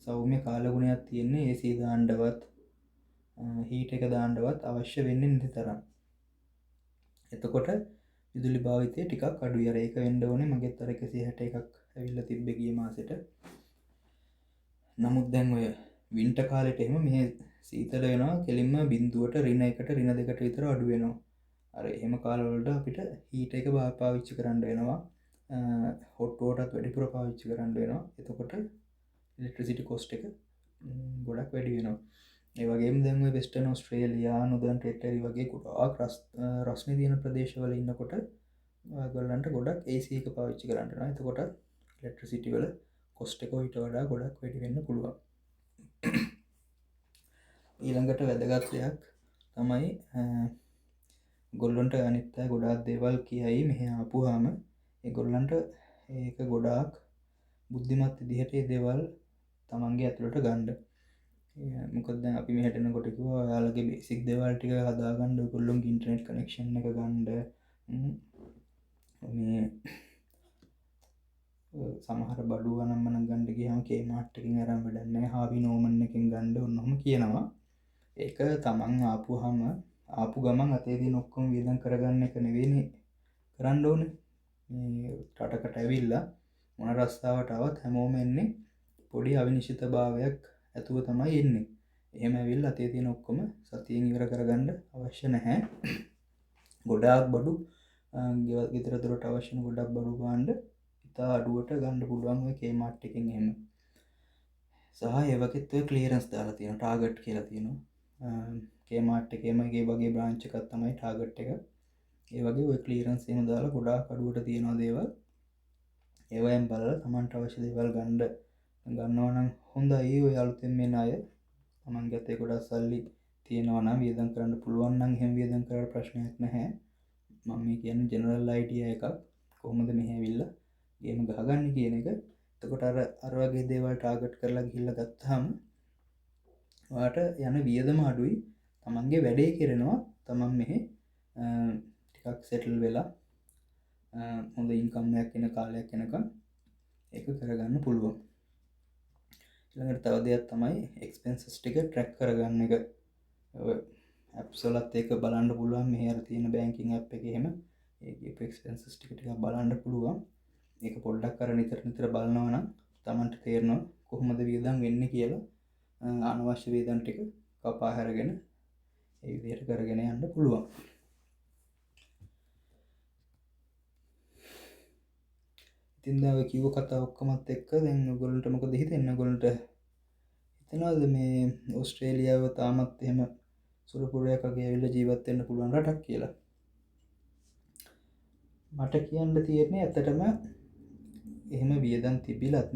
සෞම්‍ය කාලගුණයක් තියෙන්නේ AC දාන්නවත් හීට් එක දාන්නවත් අවශ්‍ය වෙන්නේ නැති තරම්. එතකොට විදුලි භාවිතය ටිකක් අඩුයි. අර ඒක වෙන්න ඕනේ මගෙත් අර 161ක් ඇවිල්ලා තිබ්බේ ගිය මාසෙට. නමුත් දැන් ඔය වින්ටර් කාලෙට එහෙම මෙහෙ සීතල වෙනවා කෙලින්ම බිඳුවට ඍණ 1ට ඍණ 2ට විතර අඩු වෙනවා. අර එහෙම කාලවලට අපිට හීට් එක පාවිච්චි කරන්න වෙනවා. හොට් වෝටර්ත් වැඩිපුර පාවිච්චි කරන්න වෙනවා. එතකොට ඉලෙක්ට්‍රිසිටි කොස්ට් එක ගොඩක් වැඩි වෙනවා. ඒ වගේම දැන් ඔය වෙස්ටර්න් ඕස්ට්‍රේලියා නොදර්න් ටෙරිටරි වගේ ගොඩාක් රස්නේ තියෙන ප්‍රදේශවල ඉන්නකොට ඔයගොල්ලන්ට ගොඩක් AC එක පාවිච්චි කරන්න වෙනවා. එතකොට ඉලෙක්ට්‍රිසිටි වල කොස්ට් එක ඊට වඩා ගොඩක් වැඩි වෙන්න පුළුවන්. ඊළඟට වැදගත් දෙයක් තමයි ගොල්ලන්ට අනිත් අය ගොඩාක් දේවල් කියයි මෙහෙ ආපුවාම ඒගොල්ලන්ට ඒක ගොඩාක් බුද්ධිමත් විදිහට ඒ දේවල් තමන්ගේ ඇතුළට ගන්න. මොකද දැන් අපි මෙහෙට එනකොට කිව්වා ඔයාලගේ බේසික් දේවල් ටික හදාගන්න ඔයගොල්ලෝගේ ඉන්ටර්නෙට් කනෙක්ෂන් එක ගන්න. මේ සමහර බඩු අනම්මනම් ගන්න ගියාම Kmart එකකින් අරන් වැඩක් නැහැ. හාවි නෝමන් එකෙන් ගන්න ඕනම කියනවා. ඒක තමන් ආපු ගමන් අතේ තියෙන ඔක්කොම වියදම් කරගන්න එක නෙවෙයිනේ කරන්න ඕනේ. මේ රටකට ඇවිල්ලා මොන රස්තාවට આવත් හැමෝම එන්නේ පොඩි අවිනිශ්චිතභාවයක් ඇතුව තමයි එන්නේ. එහෙම ඇවිල්ලා අතේ තියෙන ඔක්කොම සතියෙන් ඉවර කරගන්න අවශ්‍ය නැහැ. ගොඩාක් බඩු ගෙදර දොරට අවශ්‍ය ගොඩක් බඩු ගන්න ඉතා අඩුවට ගන්න පුළුවන් ඔය Kmart එකෙන් එහෙම. සහ ඒ වගේත් ඔය ක්ලියරන්ස් දාලා තියෙනවා. ටාගට් කියලා තියෙනවා. Kmart එකේම ඒ වගේ බ්‍රාන්ච් එකක් තමයි ටාගට් එක. ඒ වගේ ඔය ක්ලියරන්ස් එහෙම දාලා ගොඩාක් අඩුවට තියෙනවා දේවල්. ඒවයෙන් බලලා තමන්ට අවශ්‍ය දේවල් ගන්නවා නම් හොඳයි. ඔය අලුතෙන් එන අය තමන්ගේ අතේ ගොඩක් සල්ලි තියෙනවා නම් වියදම් කරන්න පුළුවන් නම් එහෙම වියදම් කරලා ප්‍රශ්නයක් නැහැ. මම මේ කියන්නේ ජෙනරල් අයිඩියා එකක්. කොහොමද මෙහෙ ඇවිල්ලා ගේම් ගහගන්නේ කියන එක. එතකොට අර වගේ දේවල් ටාගට් කරලා ගිහිල්ලා ගත්තාම ඔයාට යන වියදම අඩුයි. තමන්ගේ වැඩේ කරනවා. තමන් මෙහෙ ටිකක් සෙටල් වෙලා හොඳ ඉන්කම් එකක් එන කාලයක් යනකම් ඒක කරගන්න පුළුවන්. ඊළඟට තව දෙයක් තමයි එක්ස්පෙන්සස් ටික ට්‍රැක් කරගන්න එක. ඇප්ස් වලත් ඒක බලන්න පුළුවන්. මෙහෙ අර තියෙන බැංකින් ඇප් එකේ එහෙම ඒකේ එක්ස්පෙන්සස් ටික බලන්න පුළුවන්. ඒක පොඩ්ඩක් අර නිතර බලනවා නම් Tamanට තේරෙනවා කොහොමද වියදම් වෙන්නේ කියලා. අනවශ්‍ය වියදම් ටික කපා හැරගෙන ඒ විදිහට කරගෙන යන්න පුළුවන්. ඉතින් දැන් ඔය කිව්ව කතා ඔක්කොමත් එක්ක දැන් ඔයගොල්ලන්ට මොකද හිතෙන්නේ? ඔයගොල්ලන්ට හිතනවාද මේ ඕස්ට්‍රේලියාව තාමත් එහෙම සුරපුරයක් වගේ ඇවිල්ලා ජීවත් වෙන්න පුළුවන් රටක් කියලා? මට කියන්න තියෙන්නේ ඇත්තටම එහෙම වියදම් තිබිලත්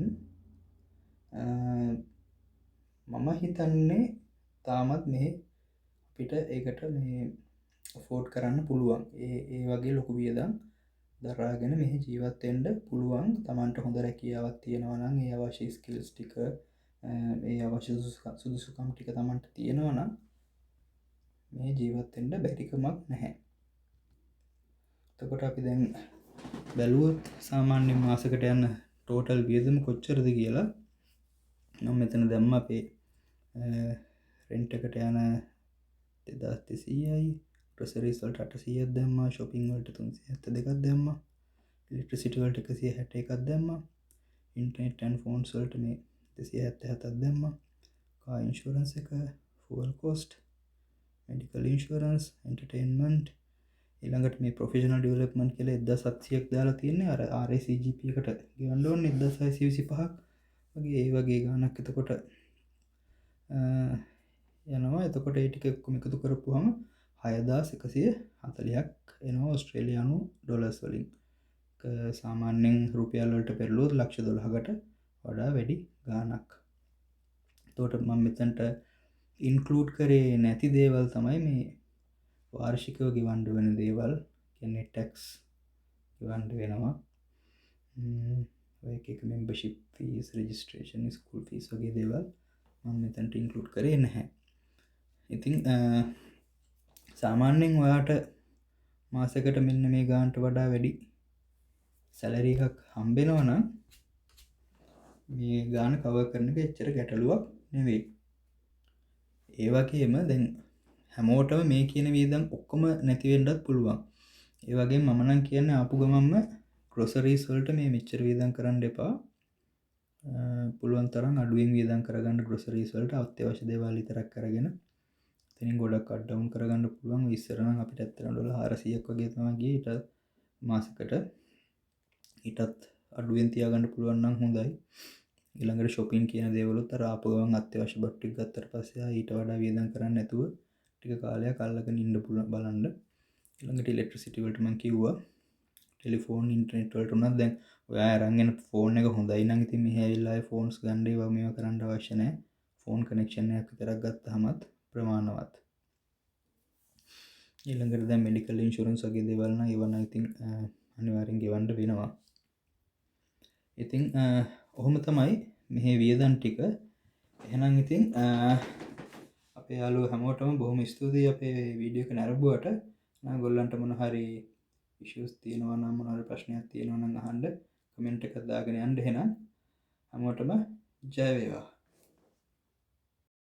මම හිතන්නේ තාමත් මෙහි අපිට ඒකට මේ අෆෝඩ් කරන්න පුළුවන්. ඒ වගේ ලොකු වියදම් දරාගෙන මෙහි ජීවත් වෙන්න පුළුවන්. Tamanට හොඳ රැකියාවක් තියෙනවා නම් ඒ අවශ්‍ය ස්කිල්ස් ටික ඒ අවශ්‍ය සුදුසුකම් ටික Tamanට තියෙනවා නම් මේ ජීවත් වෙන්න බැරිකමක් නැහැ. එතකොට අපි දැන් බැලුවොත් සාමාන්‍ය මාසෙකට යන ටෝටල් වියදම කොච්චරද කියලා මම මෙතන දැම්ම අපේ රෙන්ට් එකට යන 2200යි, ග්‍රොසරිස් වලට 800ක් දැම්මා, shopping වලට 372ක් දැම්මා, electricity වලට 161ක් දැම්මා, internet and phones වලට මේ 277ක් දැම්මා, car insurance එක, fuel cost, medical insurance, entertainment, ඊළඟට මේ professional development කියලා 1700ක් දාලා තියෙන්නේ. අර RACGP එකට ගෙවන්න ඕනේ 1625ක් වගේ ඒ වගේ ගාණක්. එතකොට යනවා. එතකොට ඒ ටික ඔක්කොම එකතු කරපුවම 6140ක් එනවා ඕස්ට්‍රේලියානු ඩොලර්ස් වලින්. සාමාන්‍යයෙන් රුපියල් වලට පෙරළුවොත් 1,12,000කට වඩා වැඩි ගාණක්. එතකොට මම මෙතනට ඉන්ක්ලූඩ් කරේ නැති දේවල් තමයි මේ වාර්ෂිකව ගෙවන්න වෙන දේවල්. කියන්නේ ටැක්ස් ගෙවන්න වෙනවා. එක membership fees, registration, school fees වගේ දේවල් මම මෙතනට include කරේ නැහැ. ඉතින් සාමාන්‍යයෙන් ඔයාට මාසෙකට මෙන්න මේ ගානට වඩා වැඩි සැලරි එකක් හම්බෙනවා නම් මේ ගාන කවර් කරන එක එච්චර ගැටලුවක් නෙවෙයි. ඒ වගේම දැන් හැමෝටම මේ කියන වියදම් ඔක්කොම නැති වෙන්නත් පුළුවන්. ඒ වගේම මම නම් කියන්නේ ආපු ගමන්ම groceries වලට මේ මෙච්චර වියදම් කරන්න එපා. පුළුවන් තරම් අඩුවෙන් වියදම් කරගන්න groceries වලට අත්‍යවශ්‍ය දේවල් විතරක් අරගෙන එතනින් ගොඩක් කට් ඩවුන් කරගන්න පුළුවන්. ඉස්සර නම් අපිට ඇත්තටම ඩොලර් 400ක් වගේ තමයි ගියේ. ඊට මාසෙකට ඊටත් අඩුවෙන් තියාගන්න පුළුවන් නම් හොඳයි. ඊළඟට shopping කියන දේවලුත් අර ආපු ගමන් අත්‍යවශ්‍ය බට් ටික ගත්තට පස්සේ ඊට වඩා වියදම් කරන්නේ නැතුව ටික කාලයක් අල්ලගෙන ඉන්න බලන්න. ඊළඟට ඉලෙක්ට්‍රිසිටි වලට මම කිව්වා ටෙලිෆෝන් ඉන්ටර්නෙට් වලට උනත් දැන් ඔයා අරන් යන ෆෝන් එක හොඳයි නම් ඉතින් මෙහෙ ඇවිල්ලා ආයේ ෆෝන්ස් ගන්න ඒවා මේවා කරන්න අවශ්‍ය නැහැ. ෆෝන් කනෙක්ෂන් එකක් විතරක් ගත්තාමත් ප්‍රමාණවත්. ඊළඟට දැන් මෙඩිකල් ඉන්ෂුරන්ස් වගේ දේවල් නම් ඒවා නම් ඉතින් අනිවාර්යෙන් ගෙවන්න වෙනවා. ඉතින් ඔහොම තමයි මෙහි වියදම් ටික. එහෙනම් ඉතින් අපේ යාළුවෝ හැමෝටම බොහොම ස්තුතියි අපේ වීඩියෝ එක නරඹුවට. ඔයගොල්ලන්ට මොන හරි ඉෂුස් තියෙනවා නම් මොන හරි ප්‍රශ්නයක් තියෙනවා නම් අහන්න කමෙන්ට් එකක් දාගෙන යන්න. එහෙනම් හැමෝටම ජය වේවා.